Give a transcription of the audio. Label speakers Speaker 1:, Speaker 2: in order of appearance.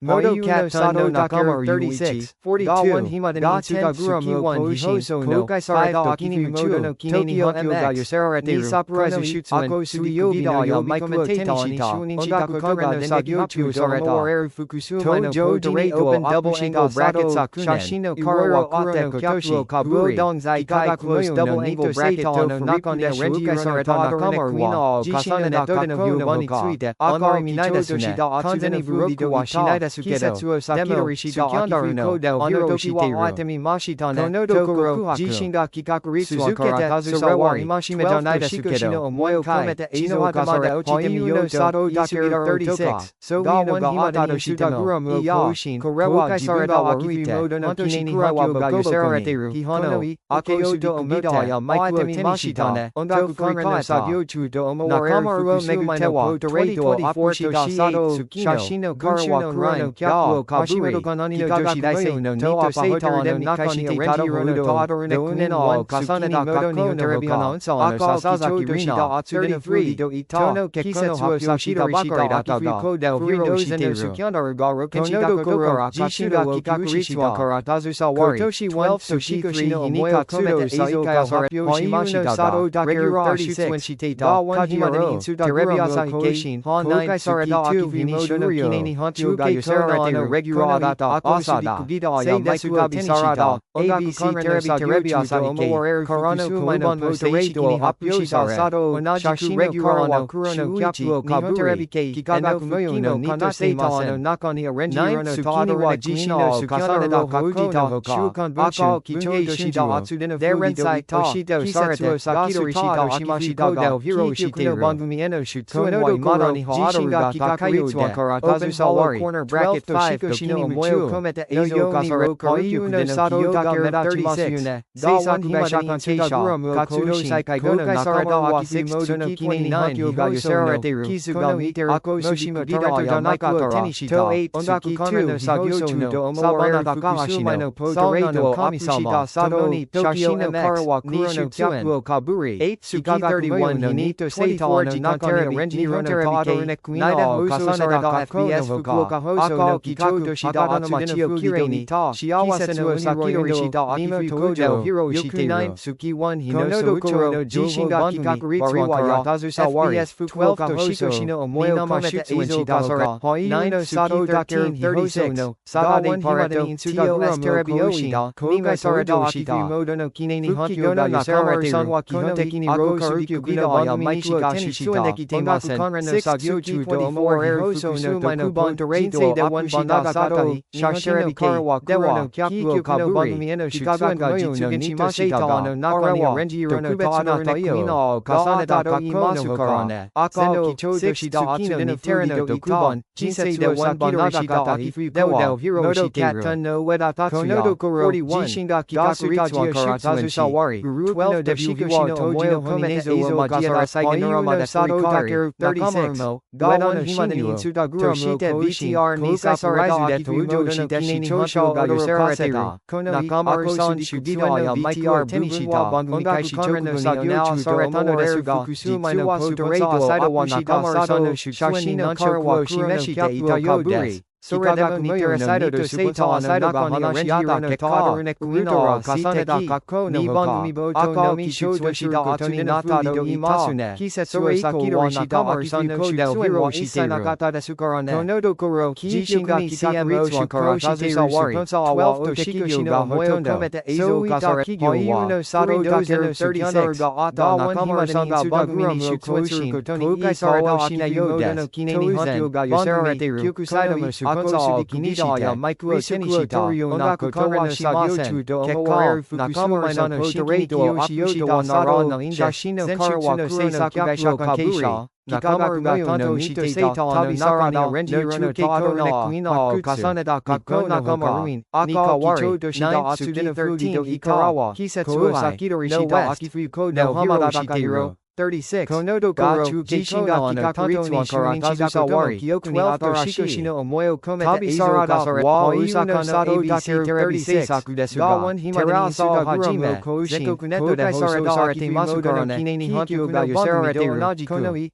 Speaker 1: Moto Cat Sano Nakama 36, 42, Ga Tensuguro Koushin, Kokai Sarada Akini Mucho, Tokyo MX, Ni Sapurazu Shutsuan, Suyo Video, Michael Tenishita, Ongaku Koga, Sagyochu, Sarada, Fukusuma, Tojo, Direct Open Double Angle Bracket Sakuna, Shashino Karawa Kurano Kotoshi, Kaburo Dongzai Kagaku, Double Angle Bracket Tono Nakani Renji Sarada Nakama, Jishina Nakano Bunny Suite, Akari Minaida Sushida, Kanzani Vuroku Washinada Kisetsuo Sakiro Sukyandaruno, Onotokiwa Watemi Mashitana, Tokuro, Jishinga Kikakuritsu Karakazu Sawari, Mashima Naida Sukedo, Moyo Kometa Ezo Kasara Ochitemi no Sato Dakiro 36, So Gawon Himatado Shitaguro Mokoshin, Korewa Sarada Wakifu Modono Kineni Hawa Bogobo Hihano, Akeo do Omidaya, Maitemi Mashitana, Ongaku Konrano Sagyochu do Nakamaru Megutewa, 2024 Toshisato, Shashino Karawa Kurano, Kyakuo Kaburi, Kikaga Daisei no Nito Sator no Nakashi Renji no Uneno, Kasanada Kako no Terebiano Sano Sasaki Rina, 33 do Itono Kisetsuo Sashida Bakarida Taga, del Hiros and Sukyandaru Garo Konodo Kokora, Jishinga Kikakuritsuwa Karatazu Sawari, Kotoshi 12 Soshi no Moyo Kometa Eizo Hasaryo Shimashita Sato Dakiro 36, Da 1 Himaro, Terebiasa Hikeshin, Han 9 Sarada Akivini Shurio, Kineni Hanchu Gayusera no Regulata, Asada, Say Desutabi Sarada, ABC Terebiasa Hike, Korano Kuman Poteredo, Apushisa Sato, Onajaku Regulano, Kurano Kyakuo Kaburebike, Kikaga Kumoyo no Kanase Tano Nakani Renji Rono Tadora Jishino Sukanada Kakujita, Shukan Bucho, Kicho Shida Atsudena Verensai Toshito Sarata, Sakiro Shida Shimashida del Hiro Shitero Bangumieno Shutsuno Madani Jishinga Kikakuritsuwa Karatazu Sawari, corner bracket 5 Koshino Moyo Kometa Ezo Kasara Koyu no Sato Dakira 36 Da 1 Himashakan Seisha Katsudo Saikai Gono Nakarada Waki Modono Kineni 9 Higayusera Teru Kizuga Miter Ako Sushima Dida Naikura Tenishita 8 Ongaku Konrano Sagyochu no Sabana Fukusuma no Poteredo Kamisama Satoni Shashino Karawa Kurano Kyakuo Kaburi 8 Suki 31 no Nito Seita no Nakara Renji Rono Tadorune Kuino Kasanada FBS Fukuoka Hoso no Kikaku Shida no Machio Kireni Ta Shiawa Seno Sakiro Shida Nimo Tokojo Hiro Yoku 9 Suki 1 Hinoso Uchoro no Jishinga Kikakuritsuwa Karatazu Sawari FBS Fukuoka Hoso Shino Omoyo Kometa Ezo Kasara 9 Sato 13 Hiroso no Sada 1 Pareto Tio Terebioshida Koga Sarada Akifu Modono Kineni Hankyona Nakara Sanwa Kihotekini Ro Karukyu Gidaya Maichika Tenishita Ongaku Konrano Sagyochu do Omore Hoso no Kuban Teredo Apushida Sato Shashireno Karawa Kurano Kyakuo Kaburi Kikaga Jitsu Shimashita no Nakarawa Renji Rono Tadorune Kuino Kasanada Kakono Karane Akao Kicho Shida Atsudeno Terano Dokuban Jinsei de 1 Banagata Akifu Del Hiro Shiteru no Wedata Konodo Koro Jishinga Kikakuritsuwa Karatazu Sawari 12 de Shikushino Tomoyo Kometa Ezo Kasara Saiganurama de Sato Takeru 36 Gawan Himadani Tsudaguro Toshite VTR Nisa Saraizu de Tojo Shiteshini Hosho Gayusera Teta Nakamaru San Shugidaya VTR Tenishita Ongaku Konrano Sagyochu Saretano de Fukusuma no Poteredo Saito Nakamaru Sano Shashino Karawa Shimeshite Itayoburi Sorada Nitera Saito to Seita Saito Hanashiata Kekadorune Kuitora Kasaneda Kako no Hoka Aka Misho Shida Atsuni Natado Imasune Kisetsuo Sakiro Nakamaru Sano Shudel Hiro Isanakata de Sukarane Konodo Koro Jishinga Kikakuritsuwa Karatazu Sawari 12 Toshikushino Hotondo Kometa Ezo Kasara Kiyo no Sato Dakiro 36 Da Nakamaru Sanga Bagmini Shukoshin Kokai Sarada Shinayo Deno Kineni Hantu Gayusera Teru Kyukusaito Konso Kinidaya Maikuo Tenishita Ongaku Konrano Sagyochu do Omore Nakamura Sano Poteredo Apushida Narano Shashino Karawa Kurano Kyakuo Kaburi Nakamaru Tanto Nito Seita no Nakani Renji Rono Tadorune Kuino Kasaneda Kako Nakamaruin Nikawari 9 Atsudena 13 Ikarawa Kisetsuo Sakidori Shida Akifu Kodo Hamada Takahiro 36 Konodo Koro Jishinga Kikakuritsuwa Karatazu Sawari 12 Toshikushino Omoyo Kometa Tabi Sarada Wa Usaka Sato Dakiru 36 Da 1 Himadani Sudaguro Koushin Kokai Sarada Akifu Modono Kineni Hantu Gayusera Teru Konoi